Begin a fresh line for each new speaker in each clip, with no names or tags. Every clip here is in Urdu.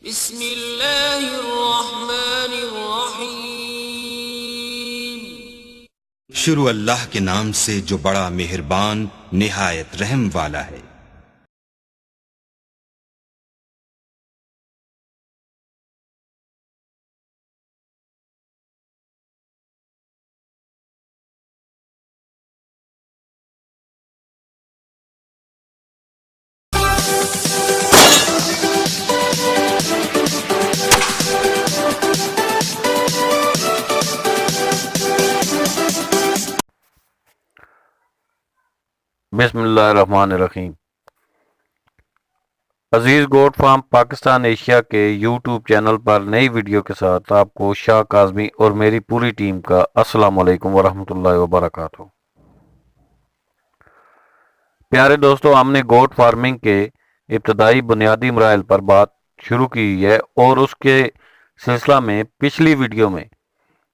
بسم اللہ الرحمن الرحیم۔
شروع اللہ کے نام سے جو بڑا مہربان نہایت رحم والا ہے۔
بسم اللہ الرحمن الرحیم۔ عزیز گوٹ فارم پاکستان ایشیا کے یوٹیوب چینل پر نئی ویڈیو کے ساتھ آپ کو شاہ کاظمی اور میری پوری ٹیم کا السلام علیکم ورحمۃ اللہ وبرکاتہ۔ پیارے دوستو، ہم نے گوٹ فارمنگ کے ابتدائی بنیادی مراحل پر بات شروع کی ہے اور اس کے سلسلہ میں پچھلی ویڈیو میں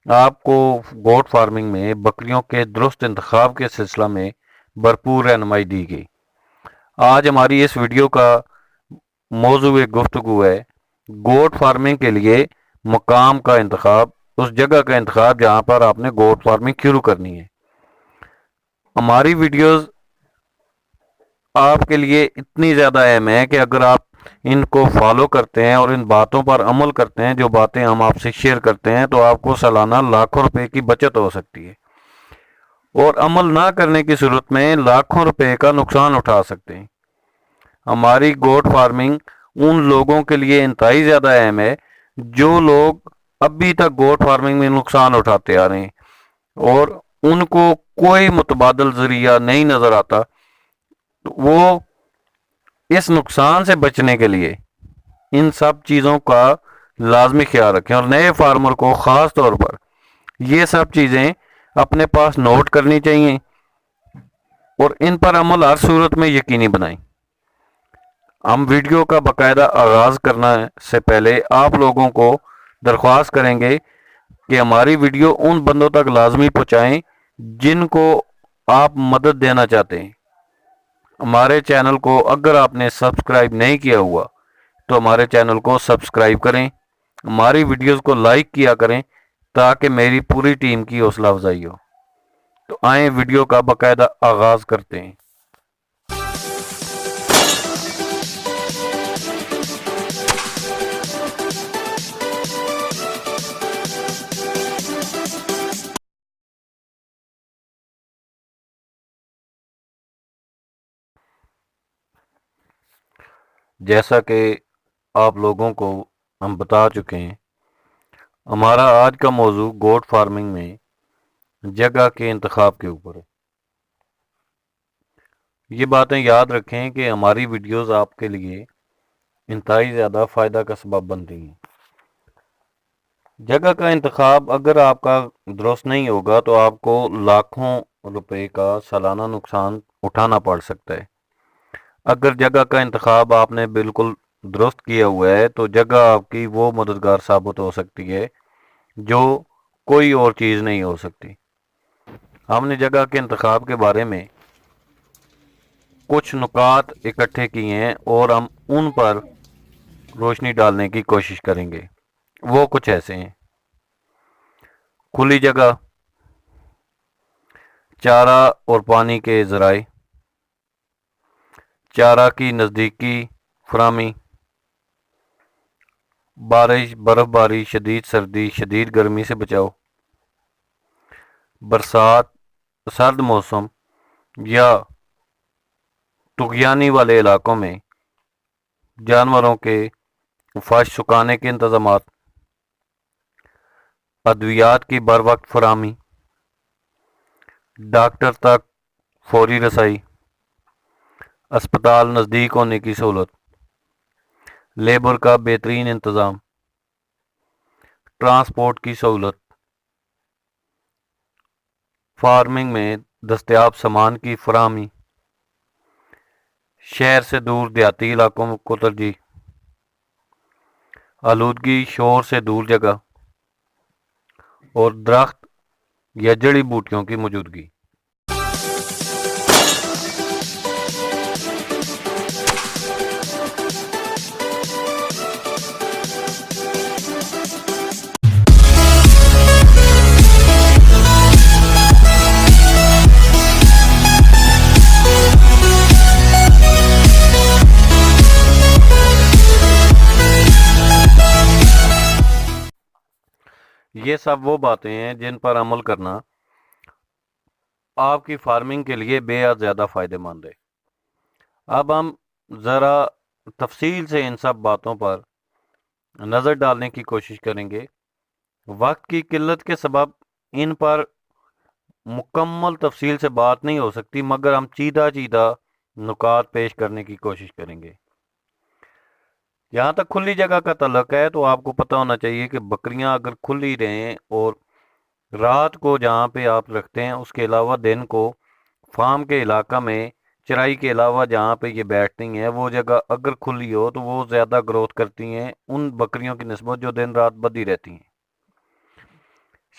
آپ کو گوٹ فارمنگ میں بکریوں کے درست انتخاب کے سلسلہ میں بھرپور رہنمائی دی گئی۔ آج ہماری اس ویڈیو کا موضوع گفتگو ہے گوٹ فارمنگ کے لیے مقام کا انتخاب، اس جگہ کا انتخاب جہاں پر آپ نے گوٹ فارمنگ شروع کرنی ہے۔ ہماری ویڈیوز آپ کے لیے اتنی زیادہ اہم ہے کہ اگر آپ ان کو فالو کرتے ہیں اور ان باتوں پر عمل کرتے ہیں، جو باتیں ہم آپ سے شیئر کرتے ہیں، تو آپ کو سالانہ لاکھوں روپے کی بچت ہو سکتی ہے، اور عمل نہ کرنے کی صورت میں لاکھوں روپے کا نقصان اٹھا سکتے ہیں۔ ہماری گوٹ فارمنگ ان لوگوں کے لیے انتہائی زیادہ اہم ہے جو لوگ ابھی تک گوٹ فارمنگ میں نقصان اٹھاتے آ رہے ہیں اور ان کو کوئی متبادل ذریعہ نہیں نظر آتا۔ وہ اس نقصان سے بچنے کے لیے ان سب چیزوں کا لازمی خیال رکھیں، اور نئے فارمر کو خاص طور پر یہ سب چیزیں اپنے پاس نوٹ کرنی چاہیے اور ان پر عمل ہر صورت میں یقینی بنائیں۔ ہم ویڈیو کا باقاعدہ آغاز کرنا سے پہلے آپ لوگوں کو درخواست کریں گے کہ ہماری ویڈیو ان بندوں تک لازمی پہنچائیں جن کو آپ مدد دینا چاہتے ہیں۔ ہمارے چینل کو اگر آپ نے سبسکرائب نہیں کیا ہوا تو ہمارے چینل کو سبسکرائب کریں، ہماری ویڈیوز کو لائک کیا کریں تاکہ میری پوری ٹیم کی حوصلہ افزائی ہو۔ تو آئیں ویڈیو کا باقاعدہ آغاز کرتے ہیں۔ جیسا کہ آپ لوگوں کو ہم بتا چکے ہیں، ہمارا آج کا موضوع گوٹ فارمنگ میں جگہ کے انتخاب کے اوپر ہے۔ یہ باتیں یاد رکھیں کہ ہماری ویڈیوز آپ کے لیے انتہائی زیادہ فائدہ کا سبب بنتی ہیں۔ جگہ کا انتخاب اگر آپ کا درست نہیں ہوگا تو آپ کو لاکھوں روپے کا سالانہ نقصان اٹھانا پڑ سکتا ہے۔ اگر جگہ کا انتخاب آپ نے بالکل درست کیا ہوا ہے تو جگہ آپ کی وہ مددگار ثابت ہو سکتی ہے جو کوئی اور چیز نہیں ہو سکتی۔ ہم نے جگہ کے انتخاب کے بارے میں کچھ نکات اکٹھے کیے ہیں اور ہم ان پر روشنی ڈالنے کی کوشش کریں گے۔ وہ کچھ ایسے ہیں: کھلی جگہ، چارہ اور پانی کے ذرائع، چارہ کی نزدیکی فراہمی، بارش، برف باری، شدید سردی، شدید گرمی سے بچاؤ، برسات، سرد موسم یا طغیانی والے علاقوں میں جانوروں کے فش سکانے کے انتظامات، ادویات کی بر وقت فراہمی، ڈاکٹر تک فوری رسائی، اسپتال نزدیک ہونے کی سہولت، لیبر کا بہترین انتظام، ٹرانسپورٹ کی سہولت، فارمنگ میں دستیاب سامان کی فراہمی، شہر سے دور دیہاتی علاقوں کو ترجیح، آلودگی شور سے دور جگہ، اور درخت یا جڑی بوٹیوں کی موجودگی۔ یہ سب وہ باتیں ہیں جن پر عمل کرنا آپ کی فارمنگ کے لیے بے حد زیادہ فائدہ مند ہے۔ اب ہم ذرا تفصیل سے ان سب باتوں پر نظر ڈالنے کی کوشش کریں گے۔ وقت کی قلت کے سبب ان پر مکمل تفصیل سے بات نہیں ہو سکتی، مگر ہم چیدہ نکات پیش کرنے کی کوشش کریں گے۔ جہاں تک کھلی جگہ کا تعلق ہے تو آپ کو پتہ ہونا چاہیے کہ بکریاں اگر کھلی رہیں اور رات کو جہاں پہ آپ رکھتے ہیں اس کے علاوہ دن کو فارم کے علاقہ میں چرائی کے علاوہ جہاں پہ یہ بیٹھتی ہیں وہ جگہ اگر کھلی ہو تو وہ زیادہ گروتھ کرتی ہیں ان بکریوں کی نسبت جو دن رات بدی رہتی ہیں۔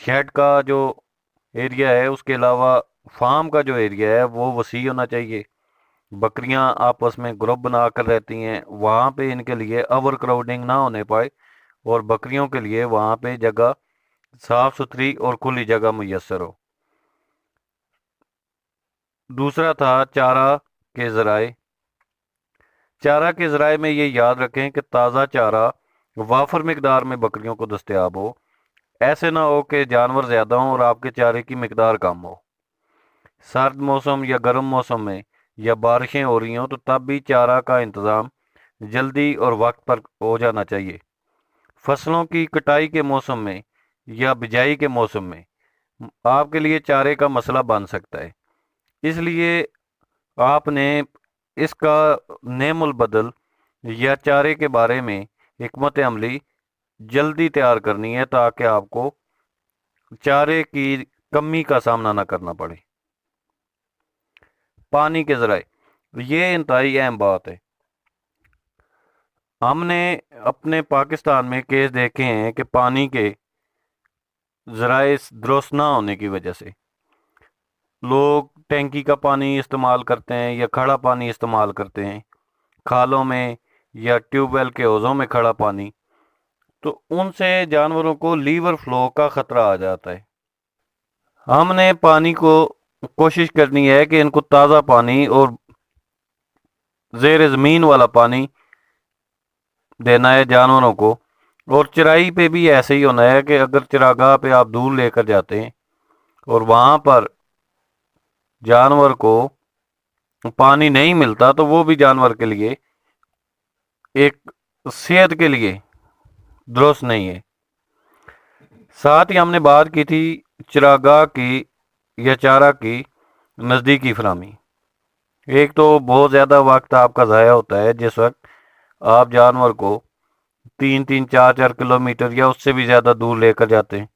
شیڈ کا جو ایریا ہے اس کے علاوہ فارم کا جو ایریا ہے وہ وسیع ہونا چاہیے۔ بکریاں آپس میں گروپ بنا کر رہتی ہیں، وہاں پہ ان کے لیے اوور کراؤڈنگ نہ ہونے پائے اور بکریوں کے لیے وہاں پہ جگہ صاف ستھری اور کھلی جگہ میسر ہو۔ دوسرا تھا چارہ کے ذرائع۔ چارہ کے ذرائع میں یہ یاد رکھیں کہ تازہ چارہ وافر مقدار میں بکریوں کو دستیاب ہو۔ ایسے نہ ہو کہ جانور زیادہ ہوں اور آپ کے چارے کی مقدار کم ہو۔ سرد موسم یا گرم موسم میں یا بارشیں ہو رہی ہوں تو تب بھی چارہ کا انتظام جلدی اور وقت پر ہو جانا چاہیے۔ فصلوں کی کٹائی کے موسم میں یا بجائی کے موسم میں آپ کے لیے چارے کا مسئلہ بن سکتا ہے، اس لیے آپ نے اس کا نعم البدل یا چارے کے بارے میں حکمت عملی جلدی تیار کرنی ہے تاکہ آپ کو چارے کی کمی کا سامنا نہ کرنا پڑے۔ پانی کے ذرائع، یہ انتہائی اہم بات ہے۔ ہم نے اپنے پاکستان میں کیس دیکھے ہیں کہ پانی کے ذرائع درست نہ ہونے کی وجہ سے لوگ ٹینکی کا پانی استعمال کرتے ہیں یا کھڑا پانی استعمال کرتے ہیں، کھالوں میں یا ٹیوب ویل کے حوضوں میں کھڑا پانی، تو ان سے جانوروں کو لیور فلو کا خطرہ آ جاتا ہے۔ ہم نے پانی کو کوشش کرنی ہے کہ ان کو تازہ پانی اور زیر زمین والا پانی دینا ہے جانوروں کو، اور چرائی پہ بھی ایسے ہی ہونا ہے کہ اگر چراگاہ پہ آپ دور لے کر جاتے ہیں اور وہاں پر جانور کو پانی نہیں ملتا تو وہ بھی جانور کے لیے ایک صحت کے لیے درست نہیں ہے۔ ساتھ ہی ہم نے بات کی تھی چراگاہ کی یا چارہ کی نزدیکی فراہمی۔ ایک تو بہت زیادہ وقت آپ کا ضائع ہوتا ہے جس وقت آپ جانور کو 3-4 کلومیٹر یا اس سے بھی زیادہ دور لے کر جاتے ہیں۔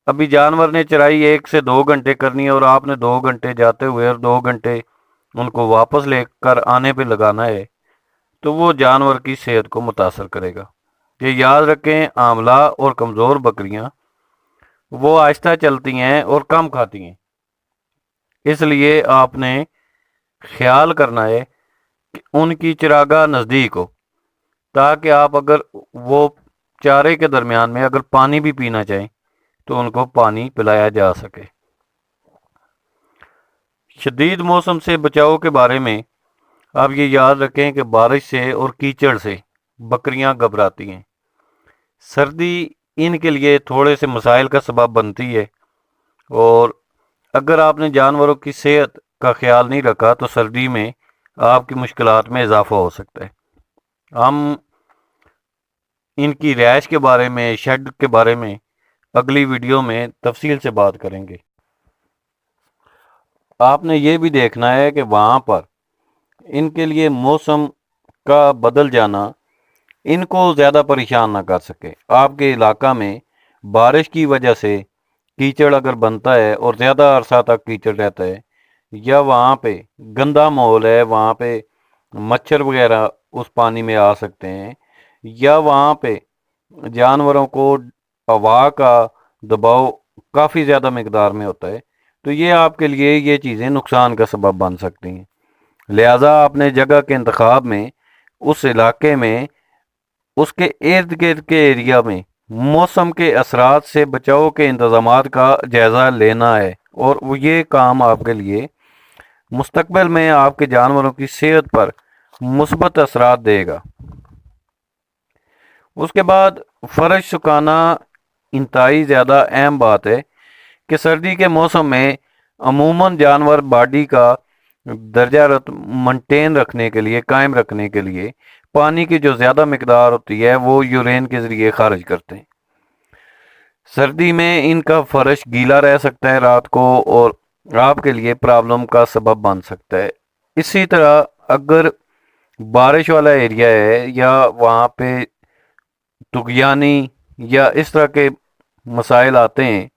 ابھی جانور نے چرائی 1 سے 2 گھنٹے کرنی ہے اور آپ نے 2 گھنٹے جاتے ہوئے اور 2 گھنٹے ان کو واپس لے کر آنے پہ لگانا ہے تو وہ جانور کی صحت کو متاثر کرے گا۔ یہ یاد رکھیں، آملہ اور کمزور بکریاں وہ آہستہ چلتی ہیں اور کم کھاتی ہیں، اس لیے آپ نے خیال کرنا ہے کہ ان کی چراگاہ نزدیک ہو تاکہ آپ اگر وہ چارے کے درمیان میں اگر پانی بھی پینا چاہیں تو ان کو پانی پلایا جا سکے۔ شدید موسم سے بچاؤ کے بارے میں آپ یہ یاد رکھیں کہ بارش سے اور کیچڑ سے بکریاں گھبراتی ہیں۔ سردی ان کے لیے تھوڑے سے مسائل کا سبب بنتی ہے، اور اگر آپ نے جانوروں کی صحت کا خیال نہیں رکھا تو سردی میں آپ کی مشکلات میں اضافہ ہو سکتا ہے۔ ہم ان کی رہائش کے بارے میں، شیڈ کے بارے میں اگلی ویڈیو میں تفصیل سے بات کریں گے۔ آپ نے یہ بھی دیکھنا ہے کہ وہاں پر ان کے لیے موسم کا بدل جانا ان کو زیادہ پریشان نہ کر سکے۔ آپ کے علاقہ میں بارش کی وجہ سے کیچڑ اگر بنتا ہے اور زیادہ عرصہ تک کیچڑ رہتا ہے، یا وہاں پہ گندا ماحول ہے، وہاں پہ مچھر وغیرہ اس پانی میں آ سکتے ہیں، یا وہاں پہ جانوروں کو ہوا کا دباؤ کافی زیادہ مقدار میں ہوتا ہے، تو یہ آپ کے لیے یہ چیزیں نقصان کا سبب بن سکتی ہیں۔ لہٰذا اپنے جگہ کے انتخاب میں اس علاقے میں اس کے ارد گرد کے ایریا میں موسم کے اثرات سے بچاؤ کے انتظامات کا جائزہ لینا ہے، اور وہ یہ کام آپ کے لیے مستقبل میں آپ کے جانوروں کی صحت پر مثبت اثرات دے گا۔ اس کے بعد فرش سکھانا انتہائی زیادہ اہم بات ہے کہ سردی کے موسم میں عموماً جانور باڈی کا درجہ مینٹین رکھنے کے لیے، قائم رکھنے کے لیے پانی کی جو زیادہ مقدار ہوتی ہے وہ یورین کے ذریعے خارج کرتے ہیں۔ سردی میں ان کا فرش گیلا رہ سکتا ہے رات کو اور آپ کے لیے پرابلم کا سبب بن سکتا ہے۔ اسی طرح اگر بارش والا ایریا ہے یا وہاں پہ طغیانی یا اس طرح کے مسائل آتے ہیں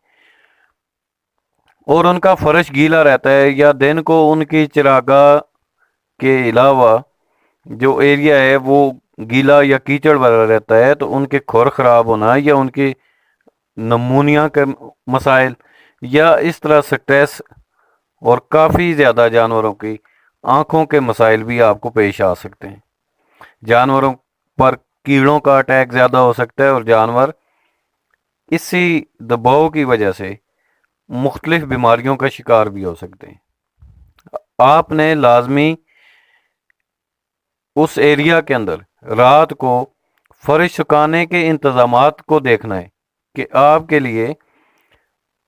اور ان کا فرش گیلا رہتا ہے یا دن کو ان کی چراگاہ کے علاوہ جو ایریا ہے وہ گیلا یا کیچڑ والا رہتا ہے تو ان کے کھر خراب ہونا یا ان کی نمونیا کے مسائل یا اس طرح سٹریس اور کافی زیادہ جانوروں کی آنکھوں کے مسائل بھی آپ کو پیش آ سکتے ہیں۔ جانوروں پر کیڑوں کا اٹیک زیادہ ہو سکتا ہے اور جانور اسی دباؤ کی وجہ سے مختلف بیماریوں کا شکار بھی ہو سکتے ہیں۔ آپ نے لازمی اس ایریا کے اندر رات کو فرش سکھانے کے انتظامات کو دیکھنا ہے کہ آپ کے لیے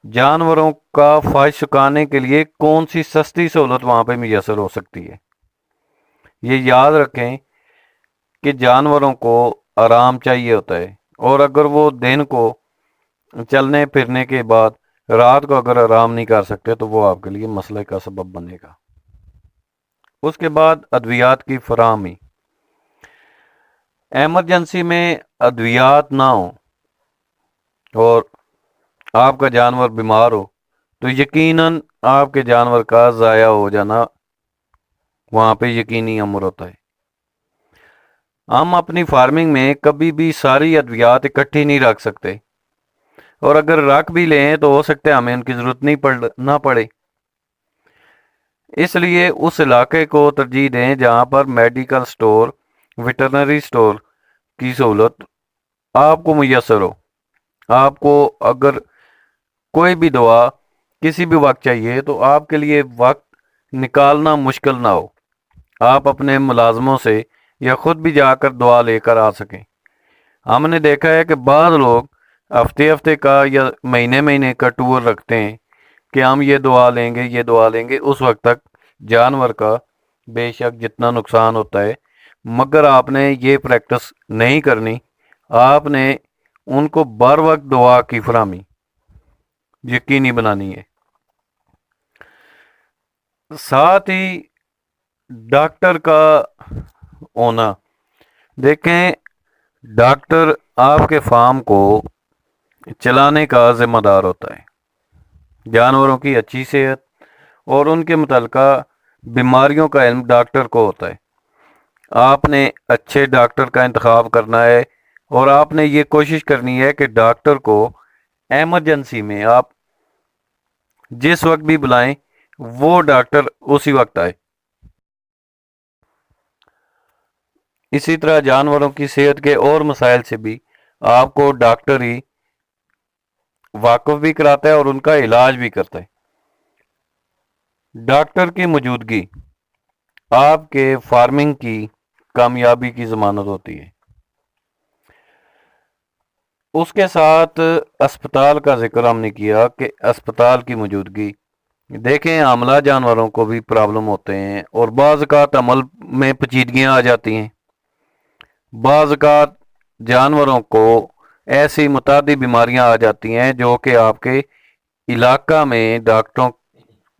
جانوروں کا فرش سکھانے کے لیے کون سی سستی سہولت وہاں پہ میسر ہو سکتی ہے۔ یہ یاد رکھیں کہ جانوروں کو آرام چاہیے ہوتا ہے اور اگر وہ دن کو چلنے پھرنے کے بعد رات کو اگر آرام نہیں کر سکتے تو وہ آپ کے لیے مسئلہ کا سبب بنے گا۔ اس کے بعد ادویات کی فراہمی۔ ایمرجنسی میں ادویات نہ ہوں اور آپ کا جانور بیمار ہو تو یقیناً آپ کے جانور کا ضائع ہو جانا وہاں پہ یقینی امر ہوتا ہے۔ ہم اپنی فارمنگ میں کبھی بھی ساری ادویات اکٹھی نہیں رکھ سکتے اور اگر رکھ بھی لیں تو ہو سکتا ہے ہمیں ان کی ضرورت نہ پڑے۔ اس لیے اس علاقے کو ترجیح دیں جہاں پر میڈیکل سٹور، ویٹرنری سٹور کی سہولت آپ کو میسر ہو۔ آپ کو اگر کوئی بھی دوا کسی بھی وقت چاہیے تو آپ کے لیے وقت نکالنا مشکل نہ ہو، آپ اپنے ملازموں سے یا خود بھی جا کر دعا لے کر آ سکیں۔ ہم نے دیکھا ہے کہ بعض لوگ ہفتے کا یا مہینے کا ٹور رکھتے ہیں کہ ہم یہ دعا لیں گے، اس وقت تک جانور کا بے شک جتنا نقصان ہوتا ہے، مگر آپ نے یہ پریکٹس نہیں کرنی۔ آپ نے ان کو بر وقت دعا کی فراہمی یقینی بنانی ہے۔ ساتھ ہی ڈاکٹر کا ہونا، دیکھیں ڈاکٹر آپ کے فارم کو چلانے کا ذمہ دار ہوتا ہے۔ جانوروں کی اچھی صحت اور ان کے متعلقہ بیماریوں کا علم ڈاکٹر کو ہوتا ہے۔ آپ نے اچھے ڈاکٹر کا انتخاب کرنا ہے اور آپ نے یہ کوشش کرنی ہے کہ ڈاکٹر کو ایمرجنسی میں آپ جس وقت بھی بلائیں وہ ڈاکٹر اسی وقت آئے۔ اسی طرح جانوروں کی صحت کے اور مسائل سے بھی آپ کو ڈاکٹر ہی واقف بھی کراتا ہے اور ان کا علاج بھی کرتا ہے۔ ڈاکٹر کی موجودگی آپ کے فارمنگ کی کامیابی کی ضمانت ہوتی ہے۔ اس کے ساتھ اسپتال کا ذکر ہم نے کیا کہ اسپتال کی موجودگی، دیکھیں عاملہ جانوروں کو بھی پرابلم ہوتے ہیں اور بعض اوقات عمل میں پیچیدگیاں آ جاتی ہیں۔ بعض اوقات جانوروں کو ایسی متعدی بیماریاں آ جاتی ہیں جو کہ آپ کے علاقہ میں ڈاکٹروں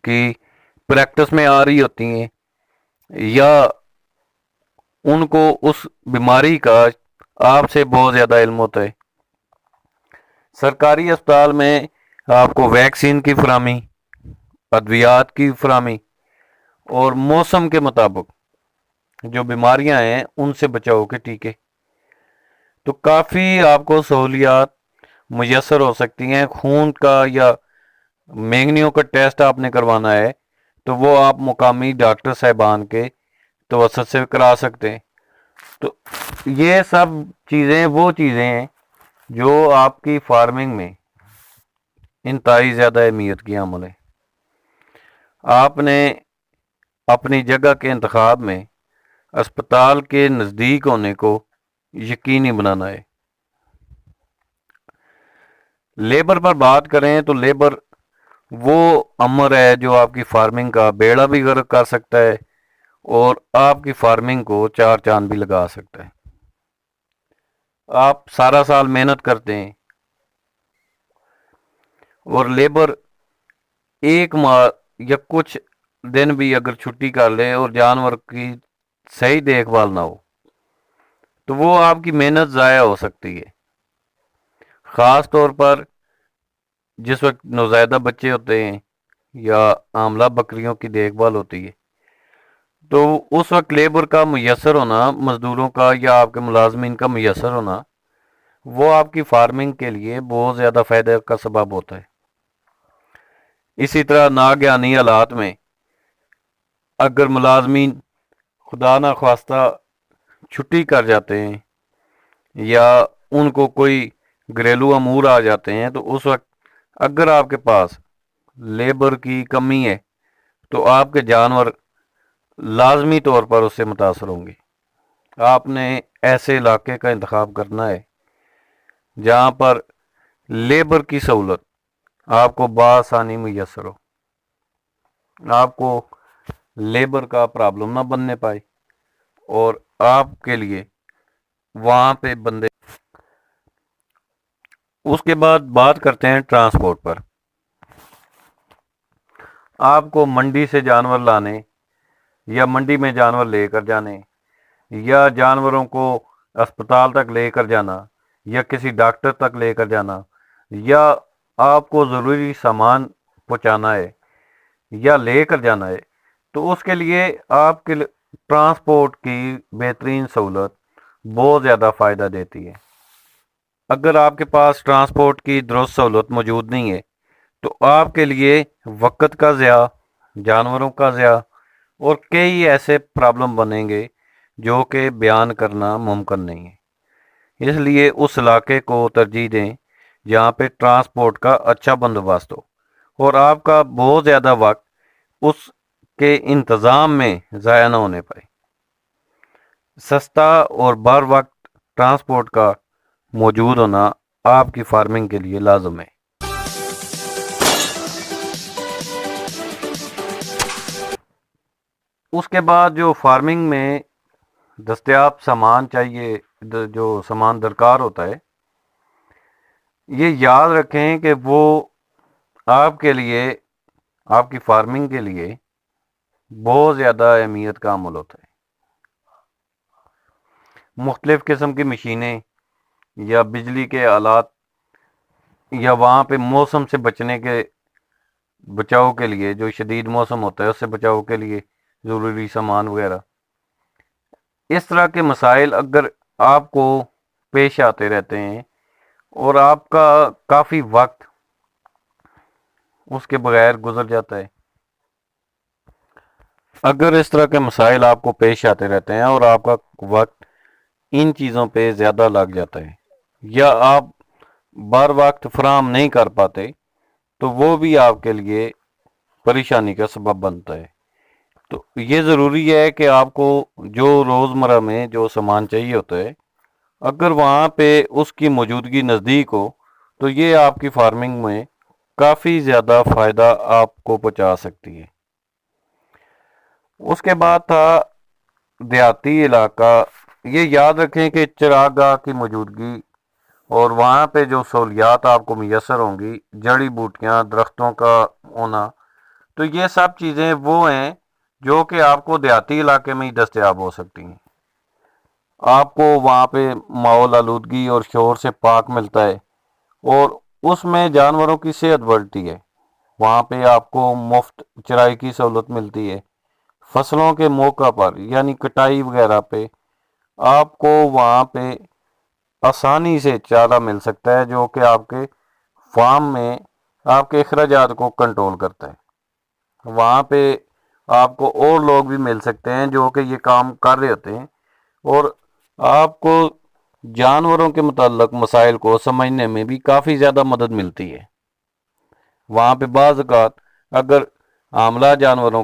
کی پریکٹس میں آ رہی ہوتی ہیں یا ان کو اس بیماری کا آپ سے بہت زیادہ علم ہوتا ہے۔ سرکاری اسپتال میں آپ کو ویکسین کی فراہمی، ادویات کی فراہمی اور موسم کے مطابق جو بیماریاں ہیں ان سے بچاؤ کے ٹیکے، تو کافی آپ کو سہولیات میسر ہو سکتی ہیں۔ خون کا یا مینگنیوں کا ٹیسٹ آپ نے کروانا ہے تو وہ آپ مقامی ڈاکٹر صاحبان کے توسط سے کرا سکتے ہیں۔ تو یہ سب چیزیں وہ چیزیں ہیں جو آپ کی فارمنگ میں انتہائی زیادہ اہمیت کی حامل ہے۔ آپ نے اپنی جگہ کے انتخاب میں اسپتال کے نزدیک ہونے کو یقینی بنانا ہے۔ لیبر پر بات کریں تو لیبر وہ امر ہے جو آپ کی فارمنگ کا بیڑا بھی غرق کر سکتا ہے اور آپ کی فارمنگ کو چار چاند بھی لگا سکتا ہے۔ آپ سارا سال محنت کرتے ہیں اور لیبر ایک ماہ یا کچھ دن بھی اگر چھٹی کر لے اور جانور کی صحیح دیکھ بھال نہ ہو تو وہ آپ کی محنت ضائع ہو سکتی ہے۔ خاص طور پر جس وقت نوزائیدہ بچے ہوتے ہیں یا آملہ بکریوں کی دیکھ بھال ہوتی ہے تو اس وقت لیبر کا میسر ہونا، مزدوروں کا یا آپ کے ملازمین کا میسر ہونا، وہ آپ کی فارمنگ کے لیے بہت زیادہ فائدہ کا سبب ہوتا ہے۔ اسی طرح ناگہانی حالات میں اگر ملازمین خدا نہ خواستہ چھٹی کر جاتے ہیں یا ان کو کوئی گھریلو امور آ جاتے ہیں تو اس وقت اگر آپ کے پاس لیبر کی کمی ہے تو آپ کے جانور لازمی طور پر اس سے متاثر ہوں گے۔ آپ نے ایسے علاقے کا انتخاب کرنا ہے جہاں پر لیبر کی سہولت آپ کو بآسانی میسر ہو، آپ کو لیبر کا پرابلم نہ بننے پائے اور آپ کے لیے وہاں پہ بندے۔ اس کے بعد بات کرتے ہیں ٹرانسپورٹ پر۔ آپ کو منڈی سے جانور لانے یا منڈی میں جانور لے کر جانے یا جانوروں کو اسپتال تک لے کر جانا یا کسی ڈاکٹر تک لے کر جانا یا آپ کو ضروری سامان پہنچانا ہے یا لے کر جانا ہے تو اس کے لیے آپ کے ٹرانسپورٹ کی بہترین سہولت بہت زیادہ فائدہ دیتی ہے۔ اگر آپ کے پاس ٹرانسپورٹ کی درست سہولت موجود نہیں ہے تو آپ کے لیے وقت کا ضیاع، جانوروں کا ضیاع اور کئی ایسے پرابلم بنیں گے جو کہ بیان کرنا ممکن نہیں ہے۔ اس لیے اس علاقے کو ترجیح دیں جہاں پہ ٹرانسپورٹ کا اچھا بندوبست ہو اور آپ کا بہت زیادہ وقت اس کے انتظام میں ضائع نہ ہونے پائے۔ سستا اور بر وقت ٹرانسپورٹ کا موجود ہونا آپ کی فارمنگ کے لیے لازم ہے۔ اس کے بعد جو فارمنگ میں دستیاب سامان چاہیے، جو سامان درکار ہوتا ہے، یہ یاد رکھیں کہ وہ آپ کے لیے، آپ کی فارمنگ کے لیے بہت زیادہ اہمیت کا عمل ہوتا ہے۔ مختلف قسم کی مشینیں یا بجلی کے آلات یا وہاں پہ موسم سے بچاؤ کے لیے، جو شدید موسم ہوتا ہے اس سے بچاؤ کے لیے ضروری سامان وغیرہ، اس طرح کے مسائل اگر آپ کو پیش آتے رہتے ہیں اور آپ کا کافی وقت اس کے بغیر گزر جاتا ہے، اگر اس طرح کے مسائل آپ کو پیش آتے رہتے ہیں اور آپ کا وقت ان چیزوں پہ زیادہ لگ جاتا ہے یا آپ بر وقت فراہم نہیں کر پاتے تو وہ بھی آپ کے لیے پریشانی کا سبب بنتا ہے۔ تو یہ ضروری ہے کہ آپ کو جو روزمرہ میں جو سامان چاہیے ہوتا ہے اگر وہاں پہ اس کی موجودگی نزدیک ہو تو یہ آپ کی فارمنگ میں کافی زیادہ فائدہ آپ کو پہنچا سکتی ہے۔ اس کے بعد تھا دیہاتی علاقہ۔ یہ یاد رکھیں کہ چراغ گاہ کی موجودگی اور وہاں پہ جو سہولیات آپ کو میسر ہوں گی، جڑی بوٹیاں، درختوں کا ہونا، تو یہ سب چیزیں وہ ہیں جو کہ آپ کو دیہاتی علاقے میں ہی دستیاب ہو سکتی ہیں۔ آپ کو وہاں پہ ماحول آلودگی اور شور سے پاک ملتا ہے اور اس میں جانوروں کی صحت بڑھتی ہے۔ وہاں پہ آپ کو مفت چرائی کی سہولت ملتی ہے۔ فصلوں کے موقع پر یعنی کٹائی وغیرہ پہ آپ کو وہاں پہ آسانی سے چارہ مل سکتا ہے جو کہ آپ کے فارم میں آپ کے اخراجات کو کنٹرول کرتا ہے۔ وہاں پہ آپ کو اور لوگ بھی مل سکتے ہیں جو کہ یہ کام کر رہے ہوتے ہیں اور آپ کو جانوروں کے متعلق مسائل کو سمجھنے میں بھی کافی زیادہ مدد ملتی ہے۔ وہاں پہ بعض اوقات اگر آملہ جانوروں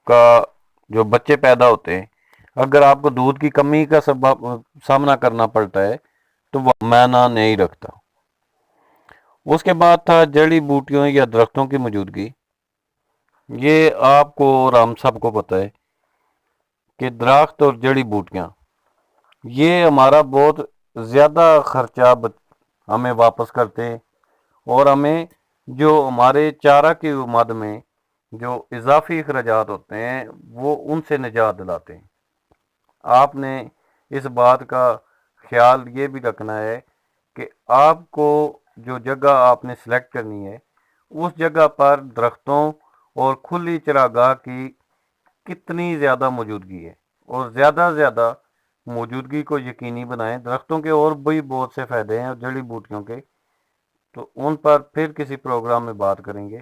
کا جو بچے پیدا ہوتے ہیں، اگر آپ کو دودھ کی کمی کا سامنا کرنا پڑتا ہے تو وہ معنی نہیں رکھتا۔ اس کے بعد تھا جڑی بوٹیوں یا درختوں کی موجودگی. یہ آپ کو اور ہم سب کو پتہ ہے کہ درخت اور جڑی بوٹیاں یہ ہمارا بہت زیادہ خرچہ ہمیں واپس کرتے ہیں اور ہمیں جو ہمارے چارہ کی مد میں جو اضافی اخراجات ہوتے ہیں وہ ان سے نجات دلاتے ہیں. آپ نے اس بات کا خیال یہ بھی رکھنا ہے کہ آپ کو جو جگہ آپ نے سلیکٹ کرنی ہے اس جگہ پر درختوں اور کھلی چراگاہ کی کتنی زیادہ موجودگی ہے اور زیادہ سے زیادہ موجودگی کو یقینی بنائیں. درختوں کے اور بھی بہت سے فائدے ہیں اور جڑی بوٹیوں کے، تو ان پر پھر کسی پروگرام میں بات کریں گے.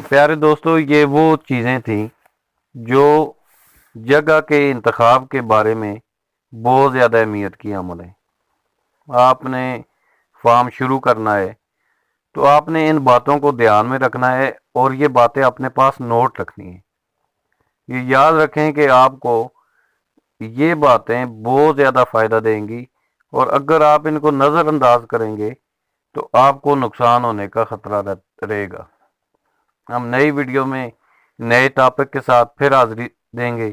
پیارے دوستو، یہ وہ چیزیں تھیں جو جگہ کے انتخاب کے بارے میں بہت زیادہ اہمیت کی عمل ہے. آپ نے فارم شروع کرنا ہے تو آپ نے ان باتوں کو دھیان میں رکھنا ہے اور یہ باتیں اپنے پاس نوٹ رکھنی ہیں. یہ یاد رکھیں کہ آپ کو یہ باتیں بہت زیادہ فائدہ دیں گی اور اگر آپ ان کو نظر انداز کریں گے تو آپ کو نقصان ہونے کا خطرہ رہے گا. ہم نئی ویڈیو میں نئے ٹاپک کے ساتھ پھر حاضری دیں گے.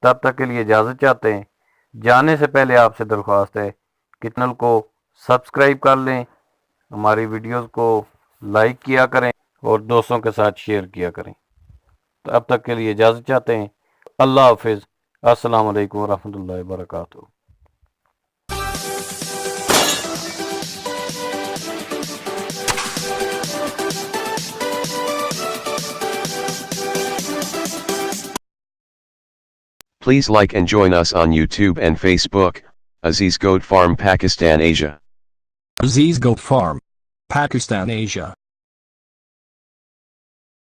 تب تک کے لیے اجازت چاہتے ہیں. جانے سے پہلے آپ سے درخواست ہے کہ چینل کو سبسکرائب کر لیں، ہماری ویڈیوز کو لائک کیا کریں اور دوستوں کے ساتھ شیئر کیا کریں. تو اب تک کے لیے اجازت چاہتے ہیں. اللہ حافظ. السلام علیکم ورحمۃ اللہ وبرکاتہ.
Please like and join us on YouTube and Facebook, Aziz Goat Farm Pakistan Asia.
Aziz Goat Farm, Pakistan Asia.